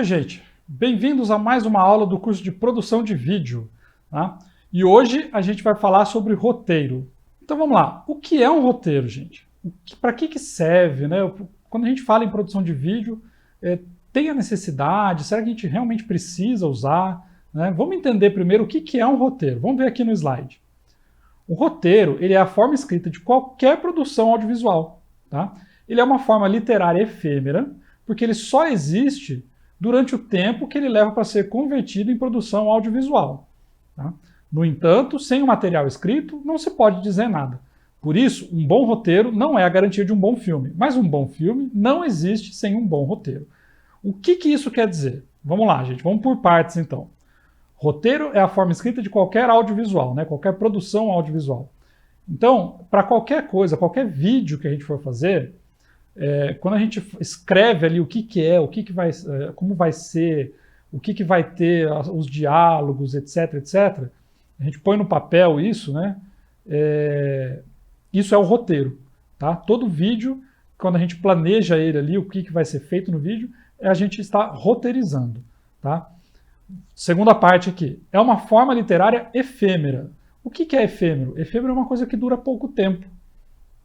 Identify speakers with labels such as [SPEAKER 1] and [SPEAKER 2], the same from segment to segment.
[SPEAKER 1] gente! Bem-vindos a mais uma aula do curso de produção de vídeo. Tá? E hoje a gente vai falar sobre roteiro. Então vamos lá. O que é um roteiro, gente? Para que serve? Né? Quando a gente fala em produção de vídeo, tem a necessidade? Será que a gente realmente precisa usar? Né? Vamos entender primeiro o que é um roteiro. Vamos ver aqui no slide. O roteiro ele é a forma escrita de qualquer produção audiovisual. Tá? Ele é uma forma literária efêmera, porque ele só existe durante o tempo que ele leva para ser convertido em produção audiovisual. Tá? No entanto, sem o material escrito, não se pode dizer nada. Por isso, um bom roteiro não é a garantia de um bom filme, mas um bom filme não existe sem um bom roteiro. O que isso quer dizer? Vamos lá, gente, vamos por partes então. Roteiro é a forma escrita de qualquer audiovisual, né? Qualquer produção audiovisual. Então, para qualquer coisa, qualquer vídeo que a gente for fazer, quando a gente escreve ali o que é, como vai ser, o que vai ter, os diálogos, etc, etc, a gente põe no papel isso, né? Isso é o roteiro. Tá? Todo vídeo, quando a gente planeja ele ali, o que vai ser feito no vídeo, a gente está roteirizando. Tá? Segunda parte aqui, é uma forma literária efêmera. O que é efêmero? Efêmero é uma coisa que dura pouco tempo.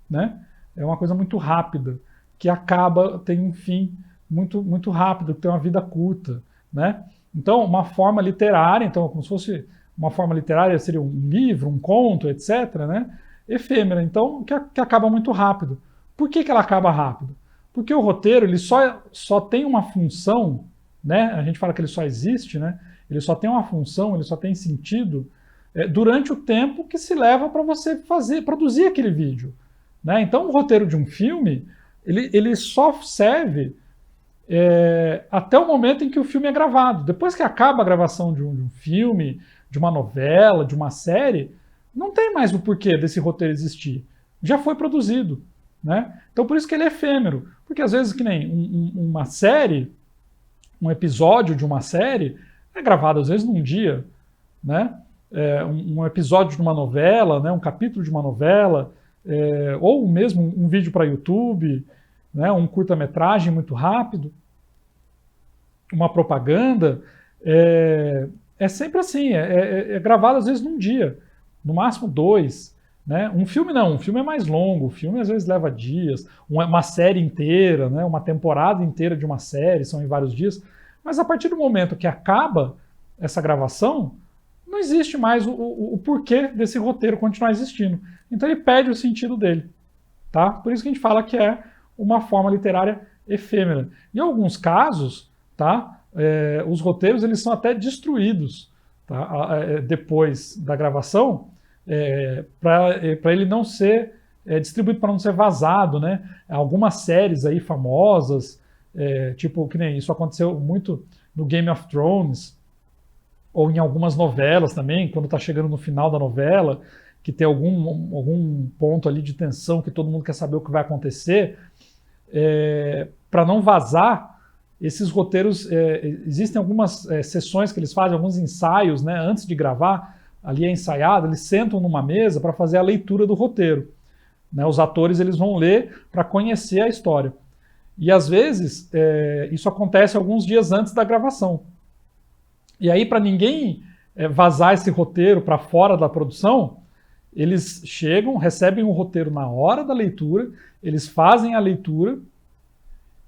[SPEAKER 1] Né? É uma coisa muito rápida, que acaba, tem um fim muito rápido, que tem uma vida curta. Né? Então, uma forma literária, então, como se fosse uma forma literária, seria um livro, um conto, etc., né? Efêmera, então, que acaba muito rápido. Por que ela acaba rápido? Porque o roteiro ele só tem uma função, né? A gente fala que ele só existe, né? Ele só tem uma função, ele só tem sentido durante o tempo que se leva para você produzir aquele vídeo. Né? Então, o roteiro de um filme, ele só serve até o momento em que o filme é gravado. Depois que acaba a gravação de um filme, de uma novela, de uma série, não tem mais o porquê desse roteiro existir. Já foi produzido. Né? Então por isso que ele é efêmero. Porque às vezes que nem uma série, um episódio de uma série, é gravado às vezes num dia. Né? Um episódio de uma novela, né? Um capítulo de uma novela, ou mesmo um vídeo para YouTube, né? Um curta-metragem muito rápido, uma propaganda, é sempre assim, é gravado às vezes num dia, no máximo 2. Né? Um filme não, um filme é mais longo, o filme às vezes leva dias, uma série inteira, né? Uma temporada inteira de uma série, são em vários dias, mas a partir do momento que acaba essa gravação, não existe mais o porquê desse roteiro continuar existindo. Então ele perde o sentido dele. Tá? Por isso que a gente fala que é uma forma literária efêmera. Em alguns casos, tá? Os roteiros eles são até destruídos, tá? Depois da gravação, para ele não ser distribuído, para não ser vazado. Né? Algumas séries aí famosas, tipo, que nem isso aconteceu muito no Game of Thrones, ou em algumas novelas também, quando está chegando no final da novela, que tem algum ponto ali de tensão que todo mundo quer saber o que vai acontecer, para não vazar, esses roteiros, existem algumas sessões que eles fazem, alguns ensaios, né, antes de gravar, ali é ensaiado, eles sentam numa mesa para fazer a leitura do roteiro. Né, os atores eles vão ler para conhecer a história. E às vezes isso acontece alguns dias antes da gravação. E aí, para ninguém vazar esse roteiro para fora da produção, eles chegam, recebem o roteiro na hora da leitura, eles fazem a leitura,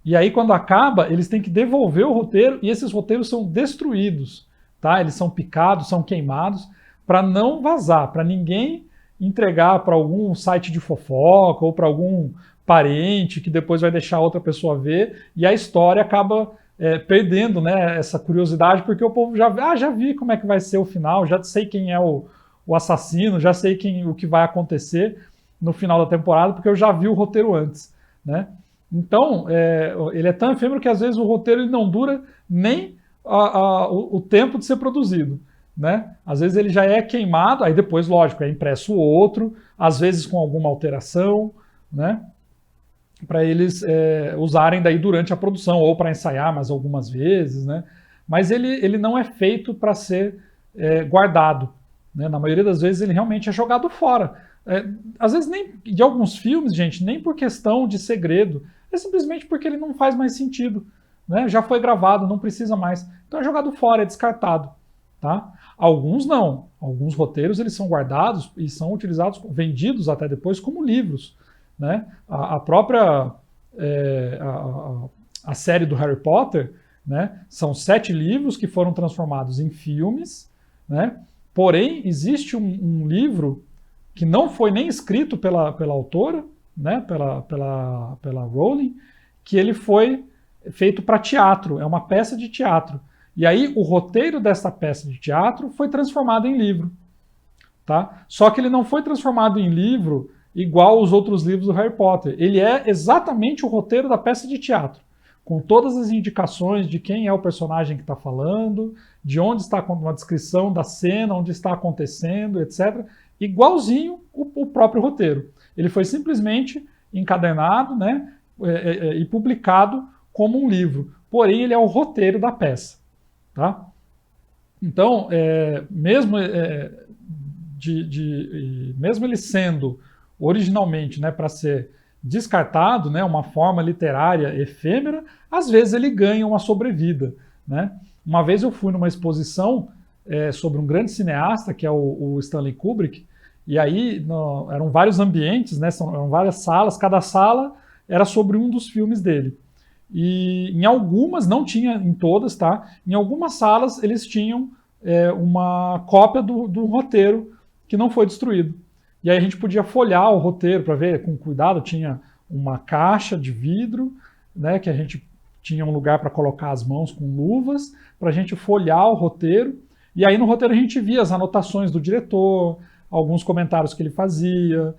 [SPEAKER 1] e aí quando acaba, eles têm que devolver o roteiro, e esses roteiros são destruídos, tá? Eles são picados, são queimados, para não vazar, para ninguém entregar para algum site de fofoca, ou para algum parente, que depois vai deixar outra pessoa ver, e a história acaba perdendo, né, essa curiosidade, porque o povo já vi como é que vai ser o final, já sei quem é o assassino, já sei o que vai acontecer no final da temporada, porque eu já vi o roteiro antes. Né? Então, ele é tão efêmero que às vezes o roteiro ele não dura nem o tempo de ser produzido. Né? Às vezes ele já é queimado, aí depois, lógico, é impresso outro, às vezes com alguma alteração, né? Para eles usarem daí durante a produção, ou para ensaiar mais algumas vezes. Né? Mas ele não é feito para ser guardado. Né? Na maioria das vezes ele realmente é jogado fora. Às vezes nem de alguns filmes, gente, nem por questão de segredo, é simplesmente porque ele não faz mais sentido. né? Já foi gravado, não precisa mais. Então é jogado fora, é descartado. Tá? Alguns não. Alguns roteiros eles são guardados e são utilizados, vendidos até depois como livros. Né? A própria a série do Harry Potter, né? São 7 livros que foram transformados em filmes, né? Porém, existe um livro que não foi nem escrito pela autora, né? pela Rowling, que ele foi feito para teatro, é uma peça de teatro. E aí o roteiro dessa peça de teatro foi transformado em livro. Tá? Só que ele não foi transformado em livro igual os outros livros do Harry Potter. Ele é exatamente o roteiro da peça de teatro, com todas as indicações de quem é o personagem que está falando, de onde está uma descrição da cena, onde está acontecendo, etc. Igualzinho o próprio roteiro. Ele foi simplesmente encadernado, né, e publicado como um livro. Porém, ele é o roteiro da peça. Tá? Então, mesmo ele sendo originalmente, né, para ser descartado, né, uma forma literária efêmera, às vezes ele ganha uma sobrevida. Né? Uma vez eu fui numa exposição sobre um grande cineasta, que é o Stanley Kubrick, e aí eram vários ambientes, né, eram várias salas, cada sala era sobre um dos filmes dele. E em algumas, não tinha em todas, tá? Em algumas salas eles tinham uma cópia do roteiro que não foi destruído. E aí a gente podia folhear o roteiro para ver com cuidado. Tinha uma caixa de vidro, né, que a gente tinha um lugar para colocar as mãos com luvas, para a gente folhear o roteiro. E aí no roteiro a gente via as anotações do diretor, alguns comentários que ele fazia,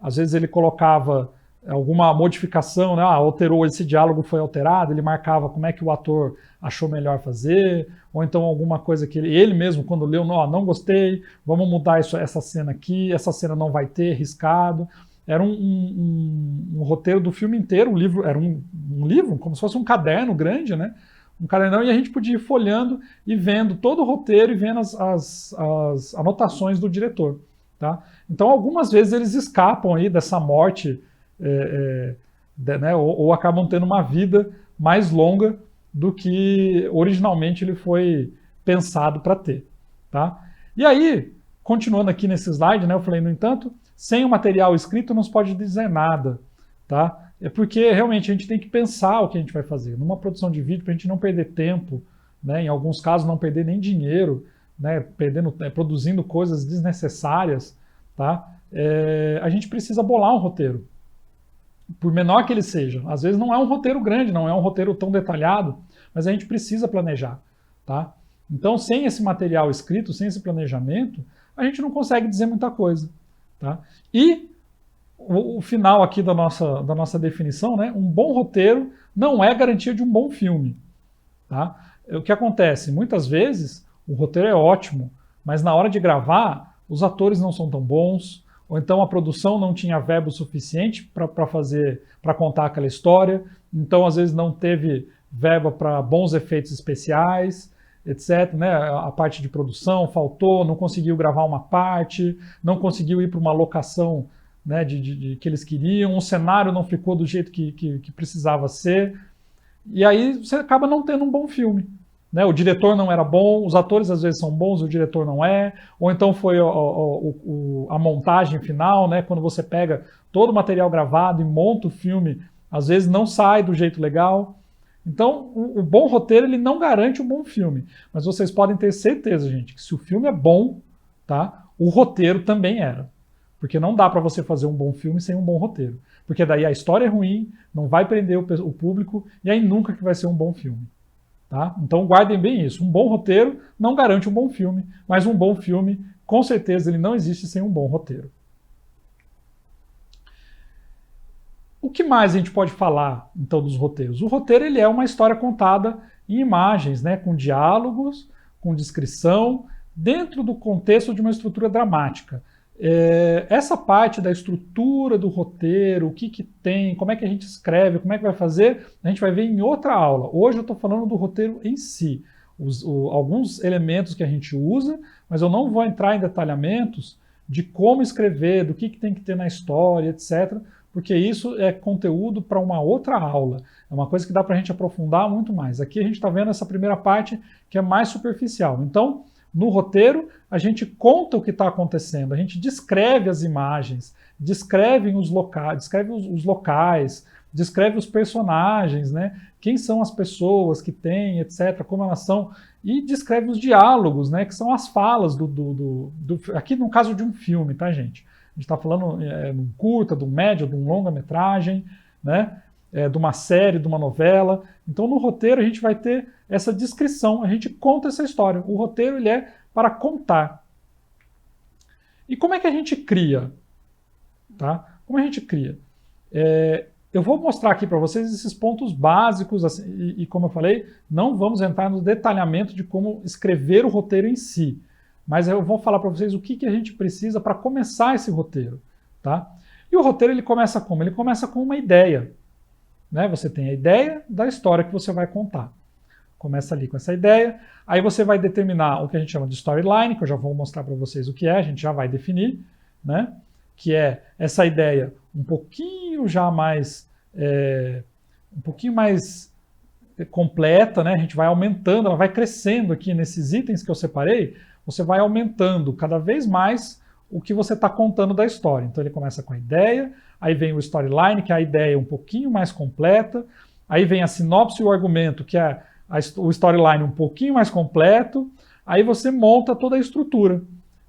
[SPEAKER 1] às vezes ele colocava alguma modificação, né? Alterou, esse diálogo foi alterado, ele marcava como é que o ator achou melhor fazer, ou então alguma coisa que ele mesmo, quando leu, não gostei, vamos mudar essa cena aqui, essa cena não vai ter, riscado. Era um roteiro do filme inteiro, um livro, era um livro, como se fosse um caderno grande, né? Um cadernão, e a gente podia ir folhando e vendo todo o roteiro e vendo as anotações do diretor. Tá? Então, algumas vezes eles escapam aí dessa morte, né, ou acabam tendo uma vida mais longa do que originalmente ele foi pensado para ter. Tá? E aí, continuando aqui nesse slide, né, eu falei, no entanto, sem o material escrito não se pode dizer nada. Tá? É porque realmente a gente tem que pensar o que a gente vai fazer. Numa produção de vídeo, para a gente não perder tempo, né, em alguns casos não perder nem dinheiro, né, produzindo coisas desnecessárias, tá? A gente precisa bolar um roteiro. Por menor que ele seja. Às vezes não é um roteiro grande, não é um roteiro tão detalhado, mas a gente precisa planejar. Tá? Então, sem esse material escrito, sem esse planejamento, a gente não consegue dizer muita coisa. Tá? E o final aqui da nossa definição, né? Um bom roteiro não é garantia de um bom filme. Tá? O que acontece? Muitas vezes o roteiro é ótimo, mas na hora de gravar, os atores não são tão bons, ou então a produção não tinha verbo suficiente para contar aquela história, então às vezes não teve verba para bons efeitos especiais, etc. Né? A parte de produção faltou, não conseguiu gravar uma parte, não conseguiu ir para uma locação, né, que eles queriam, o cenário não ficou do jeito que precisava ser, e aí você acaba não tendo um bom filme. Né? O diretor não era bom, os atores às vezes são bons, o diretor não é, ou então foi a montagem final, né? Quando você pega todo o material gravado e monta o filme, às vezes não sai do jeito legal. Então, o bom roteiro ele não garante um bom filme, mas vocês podem ter certeza, gente, que se o filme é bom, tá? O roteiro também era. Porque não dá para você fazer um bom filme sem um bom roteiro. Porque daí a história é ruim, não vai prender o público, e aí nunca que vai ser um bom filme. Tá? Então guardem bem isso. Um bom roteiro não garante um bom filme, mas um bom filme, com certeza, ele não existe sem um bom roteiro. O que mais a gente pode falar, então, dos roteiros? O roteiro ele é uma história contada em imagens, né, com diálogos, com descrição, dentro do contexto de uma estrutura dramática. Essa parte da estrutura do roteiro, o que tem, como é que a gente escreve, como é que vai fazer, a gente vai ver em outra aula. Hoje eu estou falando do roteiro em si, alguns elementos que a gente usa, mas eu não vou entrar em detalhamentos de como escrever, do que tem que ter na história, etc., porque isso é conteúdo para uma outra aula. É uma coisa que dá para a gente aprofundar muito mais. Aqui a gente está vendo essa primeira parte que é mais superficial. Então, no roteiro, a gente conta o que está acontecendo, a gente descreve as imagens, descreve os locais, descreve os personagens, né? Quem são as pessoas que têm, etc., como elas são, e descreve os diálogos, né? Que são as falas aqui no caso de um filme, tá, gente? A gente está falando de um curta, de um médio, de um longa-metragem, né? De uma série, de uma novela. Então, no roteiro, a gente vai ter essa descrição, a gente conta essa história. O roteiro ele é para contar. E como é que a gente cria? Tá? Como a gente cria? Eu vou mostrar aqui para vocês esses pontos básicos, assim, e como eu falei, não vamos entrar no detalhamento de como escrever o roteiro em si, mas eu vou falar para vocês o que a gente precisa para começar esse roteiro. Tá? E o roteiro ele começa como? Ele começa com uma ideia. Né? Você tem a ideia da história que você vai contar. Começa ali com essa ideia, aí você vai determinar o que a gente chama de storyline, que eu já vou mostrar para vocês o que é, a gente já vai definir, né? Que é essa ideia um pouquinho mais completa, né? A gente vai aumentando, ela vai crescendo aqui nesses itens que eu separei, você vai aumentando cada vez mais o que você está contando da história. Então ele começa com a ideia, aí vem o storyline, que é a ideia um pouquinho mais completa, aí vem a sinopse e o argumento, que é o storyline um pouquinho mais completo, aí você monta toda a estrutura,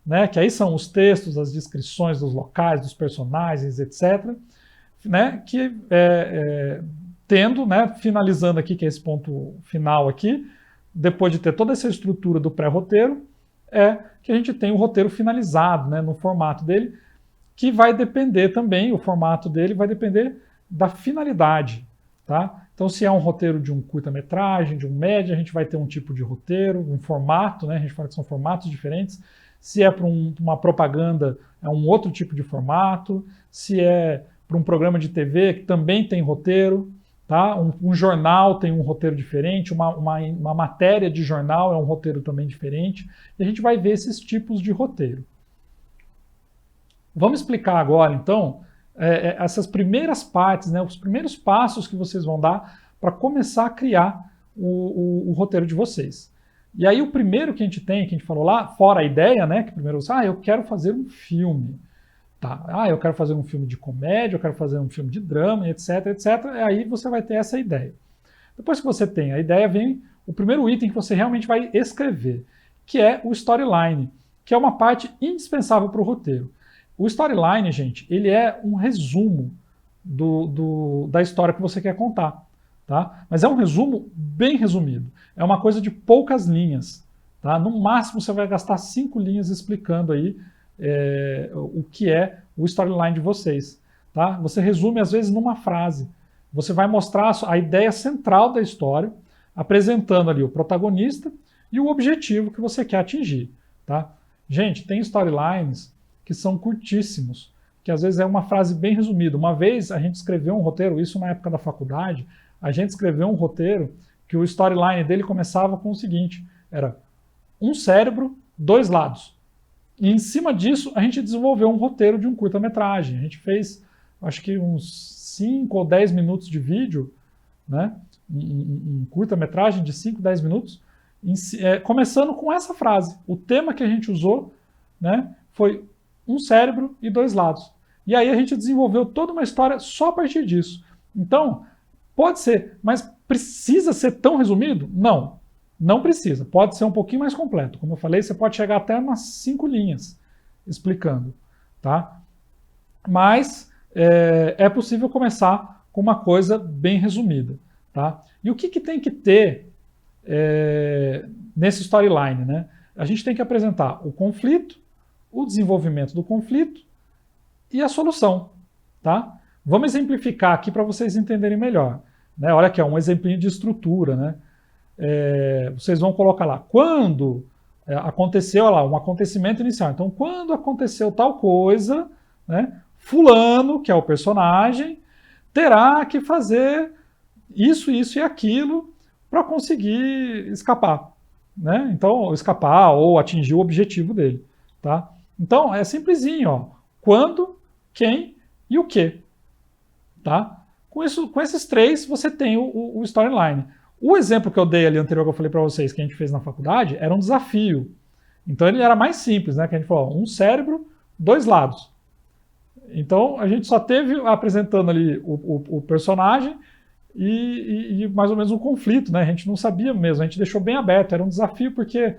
[SPEAKER 1] né? Que aí são os textos, as descrições dos locais, dos personagens, etc. Né? Que tendo, né, finalizando aqui, que é esse ponto final aqui, depois de ter toda essa estrutura do pré-roteiro, que a gente tem o roteiro finalizado, né, no formato dele, que vai depender também, o formato dele vai depender da finalidade, tá? Então, se é um roteiro de um curta-metragem, de um média, a gente vai ter um tipo de roteiro, um formato, né? A gente fala que são formatos diferentes. Se é para uma propaganda, é um outro tipo de formato. Se é para um programa de TV, que também tem roteiro, tá? Um jornal tem um roteiro diferente, uma matéria de jornal é um roteiro também diferente. E a gente vai ver esses tipos de roteiro. Vamos explicar agora, então, essas primeiras partes, né, os primeiros passos que vocês vão dar para começar a criar o roteiro de vocês. E aí o primeiro que a gente tem, que a gente falou lá, fora a ideia, né, que primeiro você, eu quero fazer um filme. Tá? Eu quero fazer um filme de comédia, eu quero fazer um filme de drama, etc, etc. E aí você vai ter essa ideia. Depois que você tem a ideia, vem o primeiro item que você realmente vai escrever, que é o storyline, que é uma parte indispensável para o roteiro. O storyline, gente, ele é um resumo da história que você quer contar, tá? Mas é um resumo bem resumido. É uma coisa de poucas linhas, tá? No máximo você vai gastar 5 linhas explicando aí o que é o storyline de vocês, tá? Você resume às vezes numa frase. Você vai mostrar a ideia central da história, apresentando ali o protagonista e o objetivo que você quer atingir, tá? Gente, tem storylines que são curtíssimos, que às vezes é uma frase bem resumida. Uma vez a gente escreveu um roteiro, isso na época da faculdade, a gente escreveu um roteiro que o storyline dele começava com o seguinte, era um cérebro, 2 lados. E em cima disso a gente desenvolveu um roteiro de um curta-metragem. A gente fez, acho que uns 5 ou 10 minutos de vídeo, né? Um curta-metragem de 5, 10 minutos, começando com essa frase. O tema que a gente usou, né, foi um cérebro e 2 lados. E aí a gente desenvolveu toda uma história só a partir disso. Então, pode ser, mas precisa ser tão resumido? Não, não precisa. Pode ser um pouquinho mais completo. Como eu falei, você pode chegar até umas 5 linhas explicando, tá? Mas é possível começar com uma coisa bem resumida, tá? E o que tem que ter nesse storyline, né? A gente tem que apresentar o conflito, o desenvolvimento do conflito e a solução, tá? Vamos exemplificar aqui para vocês entenderem melhor, né? Olha aqui, um exemplinho de estrutura, né? Vocês vão colocar lá, quando aconteceu lá um acontecimento inicial. Então, quando aconteceu tal coisa, né? Fulano, que é o personagem, terá que fazer isso, isso e aquilo para conseguir escapar, né? Então, escapar ou atingir o objetivo dele, tá? Então, é simplesinho, ó. Quando, quem e o que. tá? Com esses três, você tem o storyline. O exemplo que eu dei ali anterior, que eu falei para vocês, que a gente fez na faculdade, era um desafio. Então ele era mais simples, né? Que a gente falou, um cérebro, 2 lados. Então a gente só teve apresentando ali o personagem e mais ou menos um conflito, né? A gente não sabia mesmo, a gente deixou bem aberto, era um desafio porque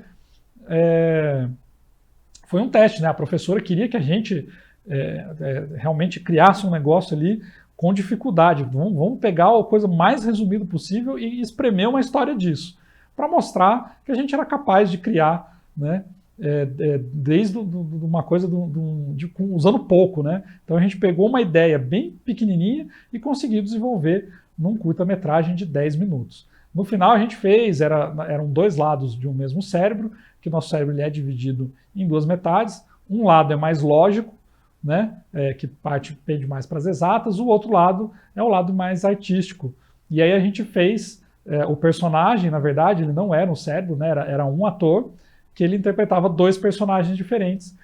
[SPEAKER 1] foi um teste, né? A professora queria que a gente realmente criasse um negócio ali com dificuldade. Vamos pegar a coisa mais resumida possível e espremer uma história disso, para mostrar que a gente era capaz de criar, né? Desde uma coisa usando pouco, né? Então a gente pegou uma ideia bem pequenininha e conseguiu desenvolver num curta-metragem de 10 minutos. No final a gente fez, eram 2 lados de um mesmo cérebro, que o nosso cérebro ele é dividido em 2 metades. Um lado é mais lógico, né? Que pende mais para as exatas, o outro lado é o lado mais artístico. E aí a gente fez, o personagem, na verdade, ele não era um cérebro, né? Era um ator, que ele interpretava 2 personagens diferentes,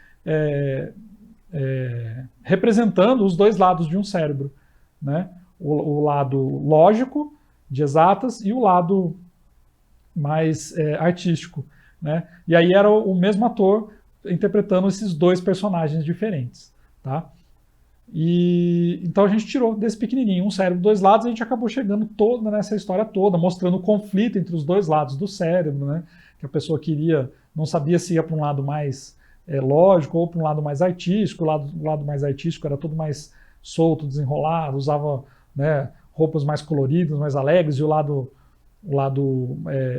[SPEAKER 1] representando os 2 lados de um cérebro, né? O lado lógico, de exatas, e o lado mais artístico, né? E aí era o mesmo ator interpretando esses 2 personagens diferentes, tá? E então a gente tirou desse pequenininho um cérebro, 2 lados, e a gente acabou chegando toda nessa história toda, mostrando o conflito entre os 2 lados do cérebro, né? Que a pessoa não sabia se ia para um lado mais lógico ou para um lado mais artístico. O lado mais artístico era tudo mais solto, desenrolado, usava, né, roupas mais coloridas, mais alegres, e o lado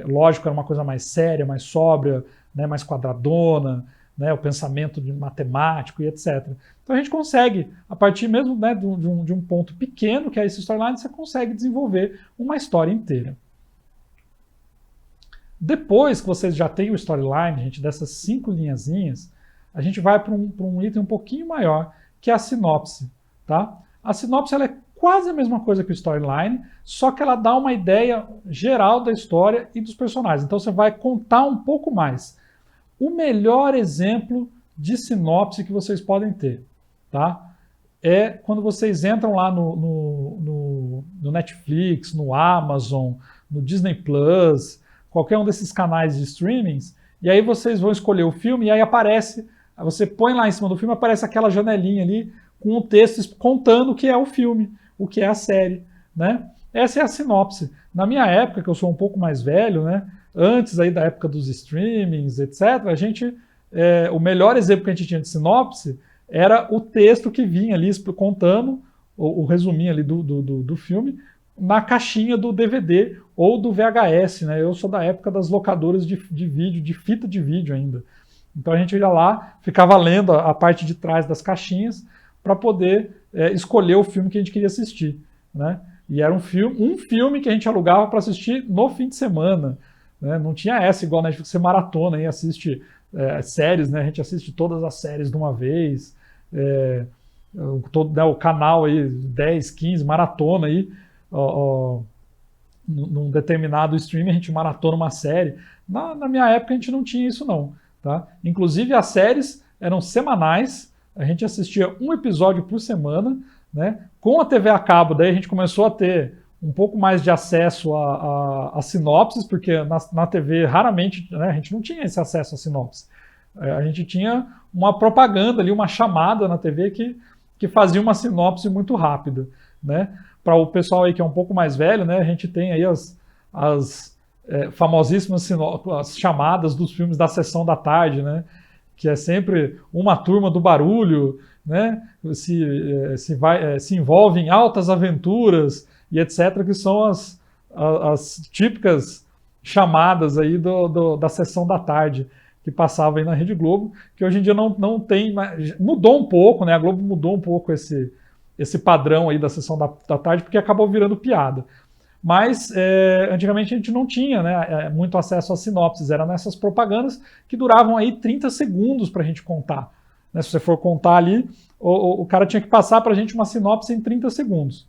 [SPEAKER 1] lógico era uma coisa mais séria, mais sóbria, né, mais quadradona, né, o pensamento de matemático e etc. Então a gente consegue, a partir mesmo, né, de um ponto pequeno, que é esse storyline, você consegue desenvolver uma história inteira. Depois que vocês já têm o storyline, gente, dessas 5 linhazinhas, a gente vai para um item um pouquinho maior, que é a sinopse, tá? A sinopse ela é quase a mesma coisa que o storyline, só que ela dá uma ideia geral da história e dos personagens. Então você vai contar um pouco mais. O melhor exemplo de sinopse que vocês podem ter, tá? É quando vocês entram lá no Netflix, no Amazon, no Disney Plus, qualquer um desses canais de streamings, e aí vocês vão escolher o filme e aí aparece, você põe lá em cima do filme, aparece aquela janelinha ali com o texto contando o que é o filme, o que é a série, né? Essa é a sinopse. Na minha época, que eu sou um pouco mais velho, né? Antes aí da época dos streamings, etc., o melhor exemplo que a gente tinha de sinopse era o texto que vinha ali contando, o resuminho ali do filme, na caixinha do DVD ou do VHS, né? Eu sou da época das locadoras de vídeo, de fita de vídeo ainda. Então a gente ia lá, ficava lendo a parte de trás das caixinhas para poder escolher o filme que a gente queria assistir, né? E era um filme que a gente alugava para assistir no fim de semana, né? Não tinha essa igual na Netflix, você maratona e assiste séries, né? A gente assiste todas as séries de uma vez, o canal aí 10, 15, maratona aí, num determinado stream a gente maratona uma série. Na minha época a gente não tinha isso não, tá? Inclusive as séries eram semanais, a gente assistia um episódio por semana, né? Com a TV a cabo, daí a gente começou a ter um pouco mais de acesso a sinopses, porque na TV raramente, né, a gente não tinha esse acesso a sinopse. A gente tinha uma propaganda ali, uma chamada na TV que fazia uma sinopse muito rápida, né? Para o pessoal aí que é um pouco mais velho, né, a gente tem aí as famosíssimas as chamadas dos filmes da sessão da tarde, né? Que é sempre uma turma do barulho, né? Se envolve em altas aventuras e etc., que são as típicas chamadas aí da sessão da tarde que passava aí na Rede Globo, que hoje em dia não tem, mudou um pouco, né? A Globo mudou um pouco esse padrão aí da sessão da tarde, porque acabou virando piada. Mas antigamente a gente não tinha, né, muito acesso às sinopses, eram nessas propagandas que duravam aí 30 segundos para a gente contar. Né? Se você for contar ali, o cara tinha que passar para a gente uma sinopse em 30 segundos.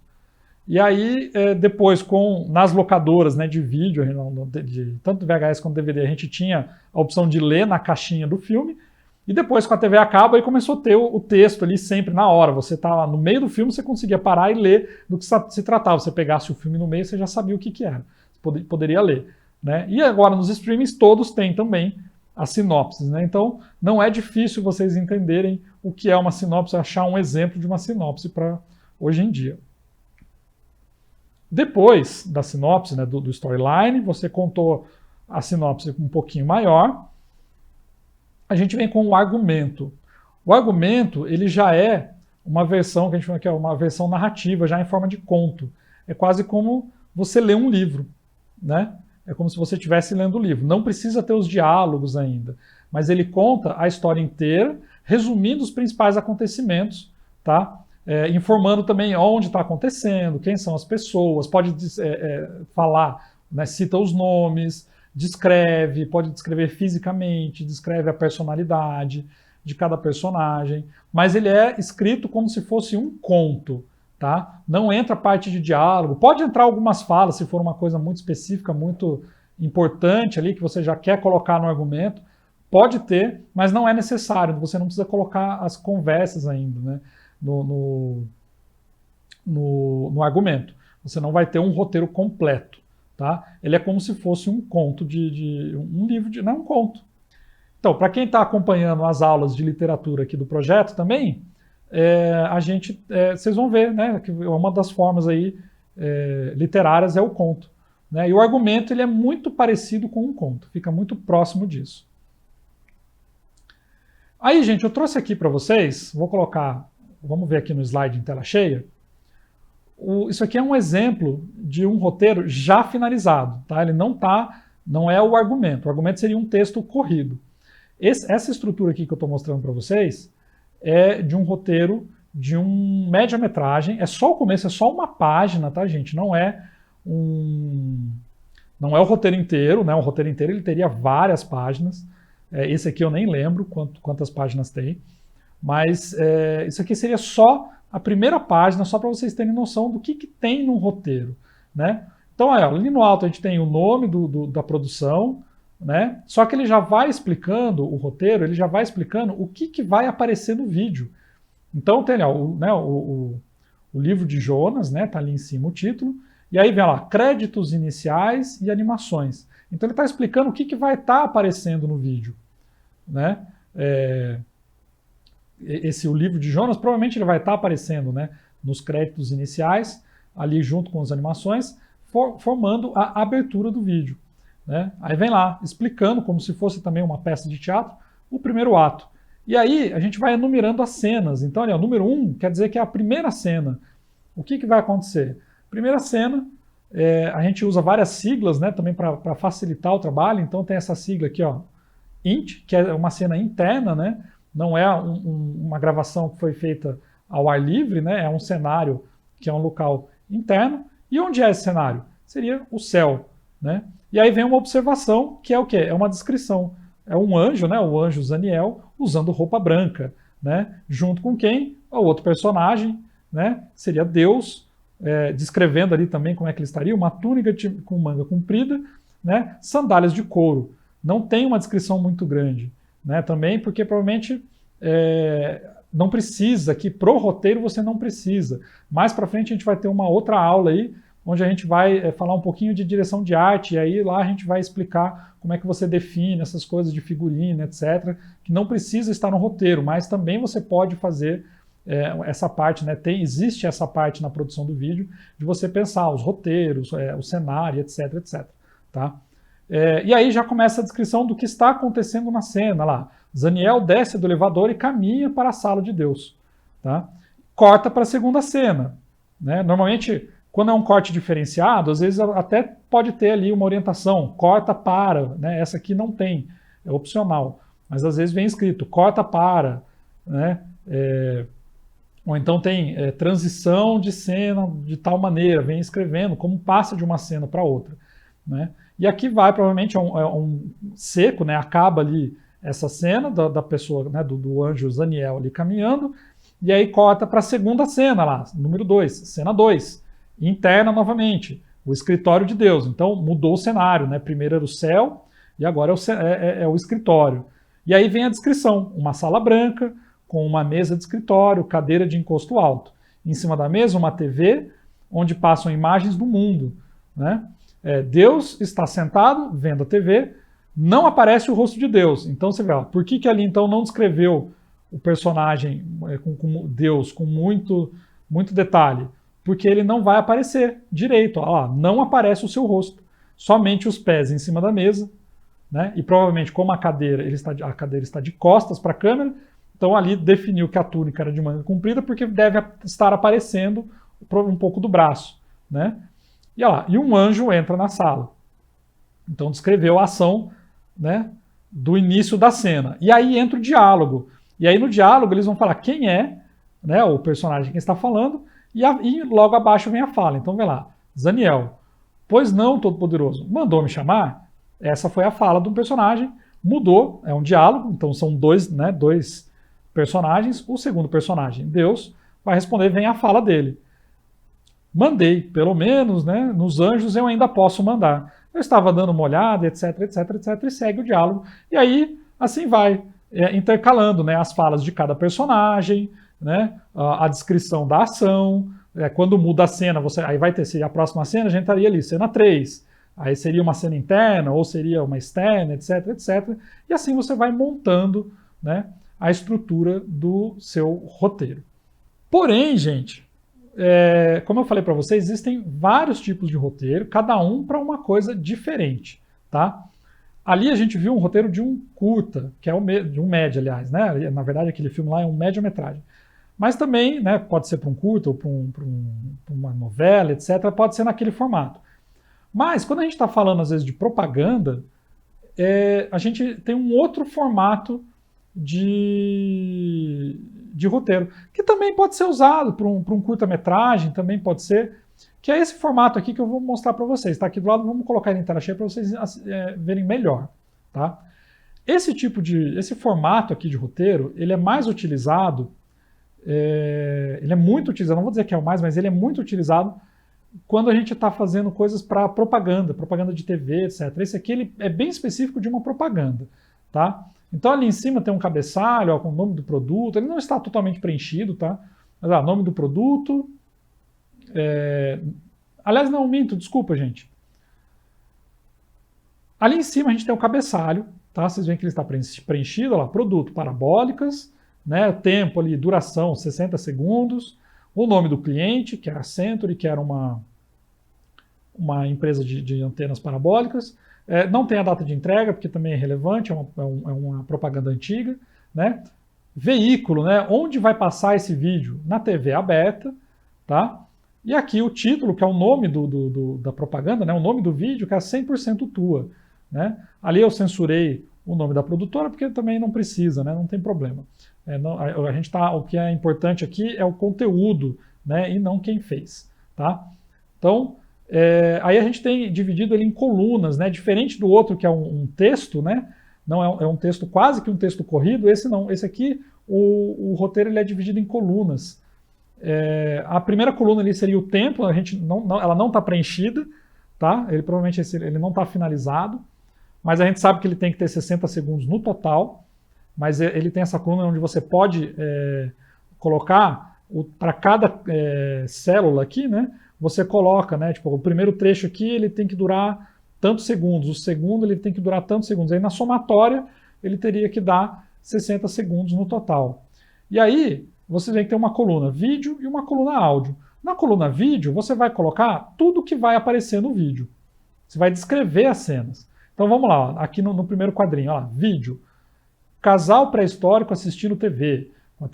[SPEAKER 1] E aí, depois, nas locadoras, né, de vídeo, tanto VHS quanto DVD, a gente tinha a opção de ler na caixinha do filme, E depois, com a TV a cabo, aí começou a ter o texto ali sempre na hora. Você estava no meio do filme, você conseguia parar e ler do que se tratava. Você pegasse o filme no meio, você já sabia o que era. Você poderia ler. Né? E agora, nos streamings, todos têm também as sinopses. Né? Então, não é difícil vocês entenderem o que é uma sinopse, achar um exemplo de uma sinopse para hoje em dia. Depois da sinopse, né, do storyline, você contou a sinopse um pouquinho maior, a gente vem com o argumento. O argumento, ele já é uma versão que a gente chama que é uma versão narrativa, já em forma de conto. É quase como você lê um livro, né? É como se você estivesse lendo o livro. Não precisa ter os diálogos ainda, mas ele conta a história inteira, resumindo os principais acontecimentos, tá? Informando também onde está acontecendo, quem são as pessoas, pode falar, né, cita os nomes, descreve, pode descrever fisicamente, descreve a personalidade de cada personagem, mas ele é escrito como se fosse um conto, tá? Não entra parte de diálogo, pode entrar algumas falas se for uma coisa muito específica, muito importante ali, que você já quer colocar no argumento, pode ter, mas não é necessário, você não precisa colocar as conversas ainda, né, no argumento. Você não vai ter um roteiro completo. Tá? Ele é como se fosse um conto um livro não é um conto. Então, para quem está acompanhando as aulas de literatura aqui do projeto também, vocês vão ver, né, que uma das formas aí literárias é o conto. Né? E o argumento ele é muito parecido com um conto, fica muito próximo disso. Aí, gente, eu trouxe aqui para vocês, vamos ver aqui no slide em tela cheia. Isso aqui é um exemplo de um roteiro já finalizado, tá? Ele não é o argumento seria um texto corrido. Essa estrutura aqui que eu estou mostrando para vocês é de um roteiro de um média-metragem, é só o começo, é só uma página, tá, gente? Não é o roteiro inteiro, né? O roteiro inteiro ele teria várias páginas. Esse aqui eu nem lembro quantas páginas tem, mas isso aqui seria só a primeira página, só para vocês terem noção do que tem no roteiro, né? Então, ali no alto a gente tem o nome da produção, né? Só que ele já vai explicando, o roteiro, ele já vai explicando o que vai aparecer no vídeo. Então tem o livro de Jonas, né? Tá ali em cima o título, e aí vem lá, créditos iniciais e animações. Então ele está explicando o que vai estar aparecendo no vídeo, né? O livro de Jonas, provavelmente ele vai estar aparecendo, né, nos créditos iniciais, ali junto com as animações, formando a abertura do vídeo. Né? Aí vem lá, explicando, como se fosse também uma peça de teatro, o primeiro ato. E aí a gente vai enumerando as cenas. Então, o número 1 quer dizer que é a primeira cena. O que vai acontecer? Primeira cena, a gente usa várias siglas, né, também para facilitar o trabalho. Então tem essa sigla aqui, ó, int, que é uma cena interna, né? Não é uma gravação que foi feita ao ar livre, né? É um cenário que é um local interno. E onde é esse cenário? Seria o céu, né? E aí vem uma observação, que é o quê? É uma descrição. É um anjo, né? O anjo Zaniel, usando roupa branca, né? Junto com quem? O outro personagem, né? Seria Deus, descrevendo ali também como é que ele estaria, uma túnica com manga comprida, né? Sandálias de couro. Não tem uma descrição muito grande. Né, também porque provavelmente não precisa, que pro roteiro você não precisa. Mais para frente a gente vai ter uma outra aula aí, onde a gente vai falar um pouquinho de direção de arte, e aí lá a gente vai explicar como é que você define essas coisas de figurino, etc., que não precisa estar no roteiro, mas também você pode fazer essa parte, né? Existe essa parte na produção do vídeo, de você pensar os roteiros, o cenário, etc., etc., tá? E aí já começa a descrição do que está acontecendo na cena lá. Zaniel desce do elevador e caminha para a sala de Deus. Tá? Corta para a segunda cena. Né? Normalmente, quando é um corte diferenciado, às vezes até pode ter ali uma orientação, corta para, né? Essa aqui não tem, é opcional. Mas às vezes vem escrito, corta para, né? Ou então tem transição de cena de tal maneira, vem escrevendo como passa de uma cena para outra. Né? E aqui vai, provavelmente, um seco, né? Acaba ali essa cena da pessoa, né? do anjo Zaniel ali caminhando, e aí corta para a segunda cena lá, número 2, cena 2, interna novamente, o escritório de Deus. Então mudou o cenário, né? Primeiro era o céu, e agora é o escritório. E aí vem a descrição, uma sala branca, com uma mesa de escritório, cadeira de encosto alto. Em cima da mesa, uma TV, onde passam imagens do mundo. Né? Deus está sentado, vendo a TV, não aparece o rosto de Deus. Então você vê, ó, por que ali então não descreveu o personagem com Deus com muito detalhe? Porque ele não vai aparecer direito. Ó, não aparece o seu rosto. Somente os pés em cima da mesa. Né? E provavelmente, como a cadeira está de costas para a câmera, então ali definiu que a túnica era de manga comprida, porque deve estar aparecendo um pouco do braço. Né? E um anjo entra na sala. Então descreveu a ação, né, do início da cena. E aí entra o diálogo. E aí no diálogo eles vão falar quem é, né, o personagem que está falando, e logo abaixo vem a fala. Então vem lá, Zaniel, pois não, Todo-Poderoso, mandou me chamar? Essa foi a fala do personagem, mudou, é um diálogo, então são dois personagens. O segundo personagem, Deus, vai responder, vem a fala dele. Mandei, pelo menos, né, nos anjos eu ainda posso mandar. Eu estava dando uma olhada, etc, e segue o diálogo. E aí, assim vai, intercalando, né, as falas de cada personagem, né, a descrição da ação. Quando muda a cena, aí vai ter, se a próxima cena, a gente estaria ali, cena 3. Aí seria uma cena interna, ou seria uma externa, etc. E assim você vai montando, né, a estrutura do seu roteiro. Porém, gente, como eu falei para vocês, existem vários tipos de roteiro, cada um para uma coisa diferente, tá? Ali a gente viu um roteiro de um curta, que é de um média, aliás, né? Na verdade, aquele filme lá é um média-metragem. Mas também, né, pode ser para um curta ou para uma novela, etc., pode ser naquele formato. Mas, quando a gente está falando, às vezes, de propaganda, a gente tem um outro formato de roteiro, que também pode ser usado para um curta-metragem, também pode ser, que é esse formato aqui que eu vou mostrar para vocês. Está aqui do lado, vamos colocar ele em tela cheia para vocês verem melhor. Tá? Esse formato aqui de roteiro, ele é mais utilizado, ele é muito utilizado, não vou dizer que é o mais, mas ele é muito utilizado quando a gente está fazendo coisas para propaganda de TV, etc. Esse aqui ele é bem específico de uma propaganda. Tá? Então ali em cima tem um cabeçalho, ó, com o nome do produto, ele não está totalmente preenchido, tá? Mas nome do produto. Aliás, não, minto, desculpa, gente. Ali em cima a gente tem o cabeçalho, tá? Vocês veem que ele está preenchido, ó lá, produto, parabólicas, né? Tempo ali, duração, 60 segundos. O nome do cliente, que é a Century, que era uma empresa de antenas parabólicas. Não tem a data de entrega, porque também é relevante, é uma propaganda antiga. Né? Veículo, né? Onde vai passar esse vídeo? Na TV aberta. Tá? E aqui o título, que é o nome da propaganda, né? O nome do vídeo, que é 100% tua. Né? Ali eu censurei o nome da produtora, porque também não precisa, né? Não tem problema. O que é importante aqui é o conteúdo, né, e não quem fez. Tá? Então, aí a gente tem dividido ele em colunas, né, diferente do outro que é um texto, né, não é um texto quase que um texto corrido, esse não. Esse aqui, o roteiro ele é dividido em colunas. A primeira coluna ali seria o tempo, ela não está preenchida, tá? Ele provavelmente ele não está finalizado, mas a gente sabe que ele tem que ter 60 segundos no total. Mas ele tem essa coluna onde você pode colocar, para cada célula aqui, né, você coloca, né, tipo, o primeiro trecho aqui ele tem que durar tantos segundos, o segundo ele tem que durar tantos segundos. Aí na somatória ele teria que dar 60 segundos no total. E aí você vê que tem uma coluna vídeo e uma coluna áudio. Na coluna vídeo você vai colocar tudo que vai aparecer no vídeo. Você vai descrever as cenas. Então vamos lá, ó, aqui no primeiro quadrinho, ó, vídeo. Casal pré-histórico assistindo TV, uma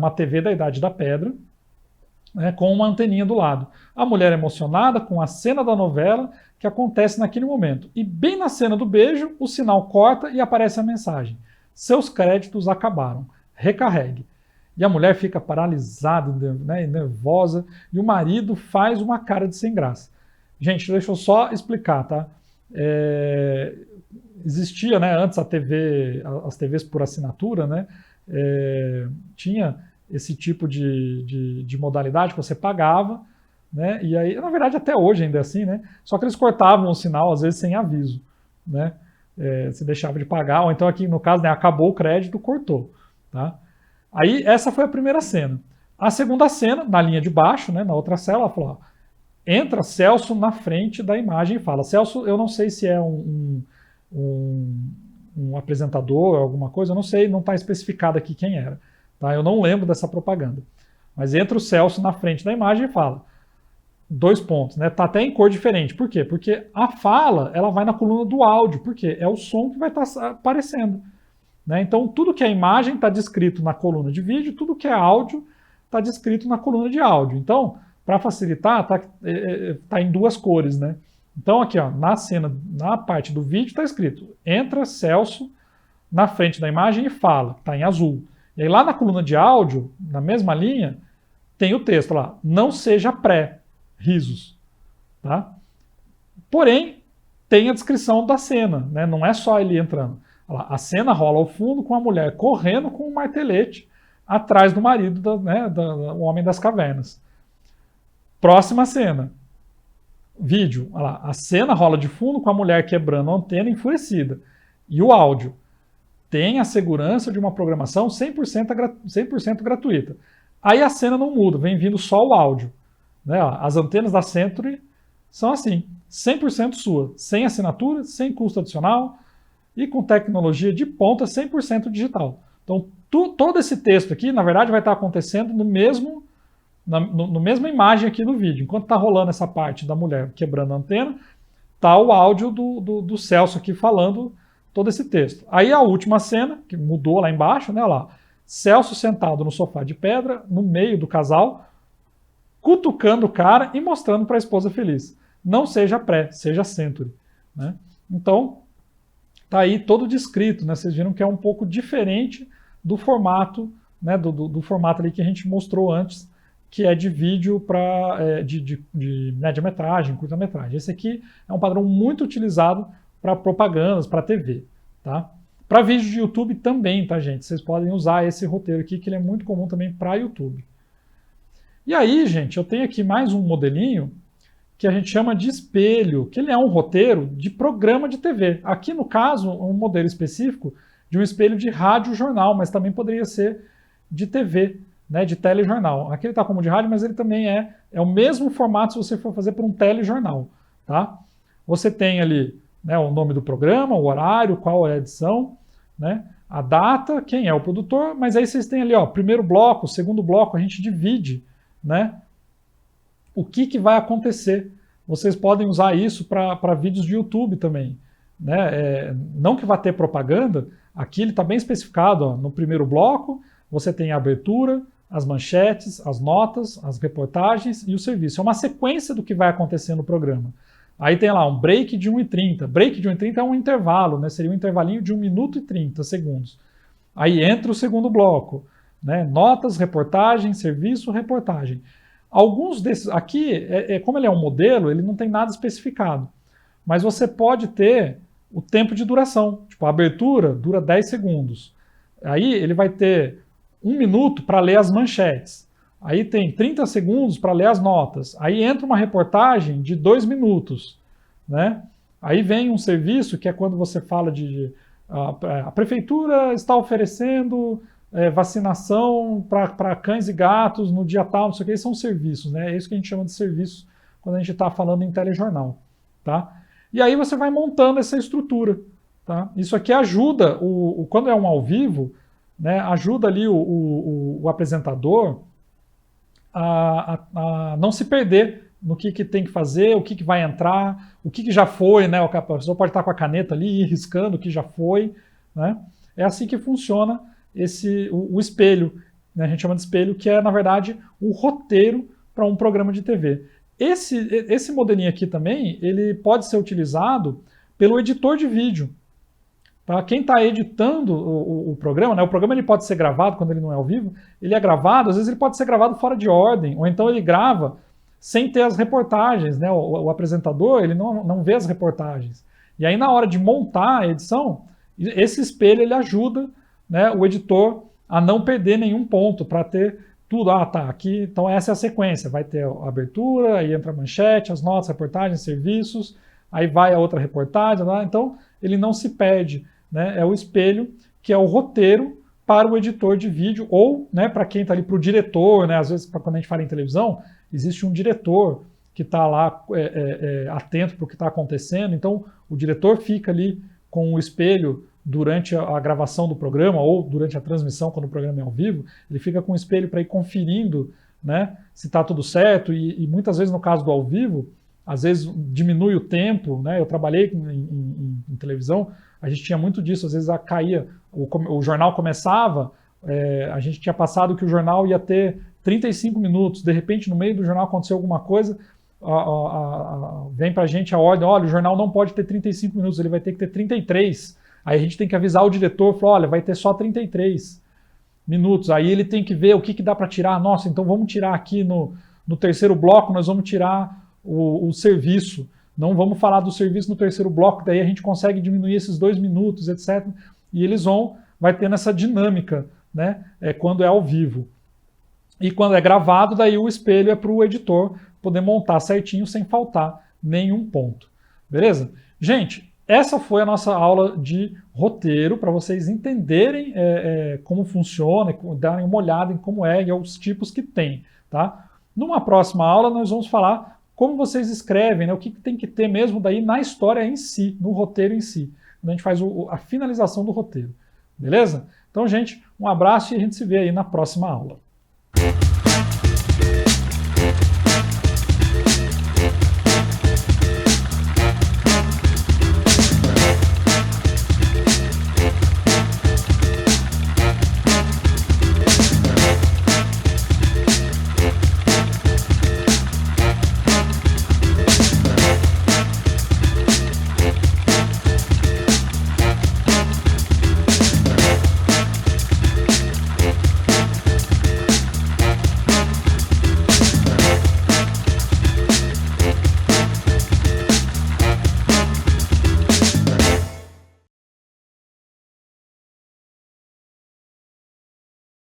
[SPEAKER 1] TV da Idade da Pedra, né, com uma anteninha do lado. A mulher emocionada com a cena da novela que acontece naquele momento. E bem na cena do beijo, o sinal corta e aparece a mensagem. Seus créditos acabaram. Recarregue. E a mulher fica paralisada, né, nervosa, e o marido faz uma cara de sem graça. Gente, deixa eu só explicar, tá? Existia, né, antes as TVs por assinatura, né, tinha esse tipo de modalidade que você pagava, né, e aí, na verdade, até hoje ainda é assim, né, só que eles cortavam o sinal, às vezes, sem aviso, né. se deixava de pagar, ou então aqui no caso, né, acabou o crédito, cortou. Tá? Aí essa foi a primeira cena. A segunda cena, na linha de baixo, né, na outra cela, ela falou, ó, entra Celso na frente da imagem e fala, Celso, eu não sei se é um apresentador, alguma coisa, eu não sei, não está especificado aqui quem era. Tá? Eu não lembro dessa propaganda. Mas entra o Celso na frente da imagem e fala, 2 pontos, né? Tá até em cor diferente. Por quê? Porque a fala, ela vai na coluna do áudio, porque é o som que vai estar aparecendo. Né? Então, tudo que é imagem está descrito na coluna de vídeo, tudo que é áudio está descrito na coluna de áudio. Então, para facilitar, tá em 2 cores, né? Então, aqui, ó, na cena, na parte do vídeo, está escrito, entra Celso na frente da imagem e fala, está em azul. E aí lá na coluna de áudio, na mesma linha, tem o texto lá, não seja pré-risos. Tá? Porém, tem a descrição da cena, né? Não é só ele entrando. Olha lá, a cena rola ao fundo com a mulher correndo com um martelete atrás do marido, do homem das cavernas. Próxima cena. Vídeo. Olha lá, a cena rola de fundo com a mulher quebrando a antena enfurecida. E o áudio. Tem a segurança de uma programação 100% gratuita. Aí a cena não muda, vem vindo só o áudio. Né? As antenas da Century são assim, 100% sua, sem assinatura, sem custo adicional e com tecnologia de ponta 100% digital. Então, todo esse texto aqui, na verdade, vai estar acontecendo na mesma imagem aqui do vídeo. Enquanto está rolando essa parte da mulher quebrando a antena, está o áudio do Celso aqui falando todo esse texto. Aí a última cena, que mudou lá embaixo, né, lá, Celso sentado no sofá de pedra, no meio do casal, cutucando o cara e mostrando para a esposa feliz. Não seja pré, seja Century. Né? Então, tá aí todo descrito, né? Vocês viram que é um pouco diferente do formato, né, do formato ali que a gente mostrou antes, que é de vídeo para de média-metragem, curta-metragem. Esse aqui é um padrão muito utilizado para propagandas, para TV. Tá? Para vídeo de YouTube também, tá, gente? Vocês podem usar esse roteiro aqui, que ele é muito comum também para YouTube. E aí, gente, eu tenho aqui mais um modelinho que a gente chama de espelho, que ele é um roteiro de programa de TV. Aqui, no caso, um modelo específico de um espelho de rádio-jornal, mas também poderia ser de TV, né, de telejornal. Aqui ele está como de rádio, mas ele também é o mesmo formato se você for fazer para um telejornal. Tá? Você tem ali, né, o nome do programa, o horário, qual é a edição, né, a data, quem é o produtor, mas aí vocês têm ali, ó, primeiro bloco, segundo bloco, a gente divide, né, o que vai acontecer. Vocês podem usar isso para vídeos de YouTube também. Né? Não que vá ter propaganda, aqui ele está bem especificado. Ó, no primeiro bloco, você tem a abertura, as manchetes, as notas, as reportagens e o serviço. É uma sequência do que vai acontecer no programa. Aí tem lá um break de 1h30. Break de 1h30 é um intervalo, né? Seria um intervalinho de 1 minuto e 30 segundos. Aí entra o segundo bloco. Né? Notas, reportagem, serviço, reportagem. Alguns desses aqui, como ele é um modelo, ele não tem nada especificado. Mas você pode ter o tempo de duração. Tipo, a abertura dura 10 segundos. Aí ele vai ter 1 minuto para ler as manchetes. Aí tem 30 segundos para ler as notas. Aí entra uma reportagem de 2 minutos. Né? Aí vem um serviço que é quando você fala a prefeitura está oferecendo vacinação para cães e gatos no dia tal, não sei o que, são serviços, né? É isso que a gente chama de serviço quando a gente está falando em telejornal, tá? E aí você vai montando essa estrutura, tá? Isso aqui ajuda, quando é um ao vivo, né, ajuda ali o apresentador a não se perder no que tem que fazer, o que vai entrar, o que já foi, né? A pessoa pode estar com a caneta ali e ir riscando o que já foi, né? É assim que funciona o espelho, né, a gente chama de espelho, que é, na verdade, o roteiro para um programa de TV. Esse modelinho aqui também, ele pode ser utilizado pelo editor de vídeo. Tá? Quem está editando o programa, né, o programa ele pode ser gravado quando ele não é ao vivo, ele é gravado, às vezes ele pode ser gravado fora de ordem, ou então ele grava sem ter as reportagens. Né? O apresentador ele não vê as reportagens. E aí, na hora de montar a edição, esse espelho ele ajuda, né, o editor a não perder nenhum ponto, para ter tudo. Tá, aqui, então essa é a sequência, vai ter a abertura, aí entra a manchete, as notas, reportagens, serviços, aí vai a outra reportagem, então ele não se perde, né? É o espelho, que é o roteiro para o editor de vídeo, ou, né, para quem está ali, para o diretor, né? Às vezes, quando a gente fala em televisão, existe um diretor que está lá atento para o que está acontecendo, então o diretor fica ali com o espelho durante a gravação do programa ou durante a transmissão, quando o programa é ao vivo, ele fica com o espelho para ir conferindo, né, se está tudo certo, e muitas vezes no caso do ao vivo, às vezes diminui o tempo, né? Eu trabalhei em televisão, a gente tinha muito disso, às vezes caía, o jornal começava, a gente tinha passado que o jornal ia ter 35 minutos, de repente no meio do jornal aconteceu alguma coisa, vem para a gente a ordem, olha, o jornal não pode ter 35 minutos, ele vai ter que ter 33. Aí a gente tem que avisar o diretor, falar, olha, vai ter só 33 minutos. Aí ele tem que ver o que dá para tirar. Nossa, então vamos tirar aqui no terceiro bloco, nós vamos tirar o serviço. Não vamos falar do serviço no terceiro bloco, daí a gente consegue diminuir esses 2 minutos, etc. E eles vai tendo essa dinâmica, né? Quando é ao vivo. E quando é gravado, daí o espelho é para o editor poder montar certinho sem faltar nenhum ponto. Beleza? Gente, essa foi a nossa aula de roteiro, para vocês entenderem como funciona, darem uma olhada em como é e os tipos que tem. Tá? Numa próxima aula, nós vamos falar como vocês escrevem, né, o que tem que ter mesmo daí na história em si, no roteiro em si. Quando a gente faz a finalização do roteiro. Beleza? Então, gente, um abraço e a gente se vê aí na próxima aula.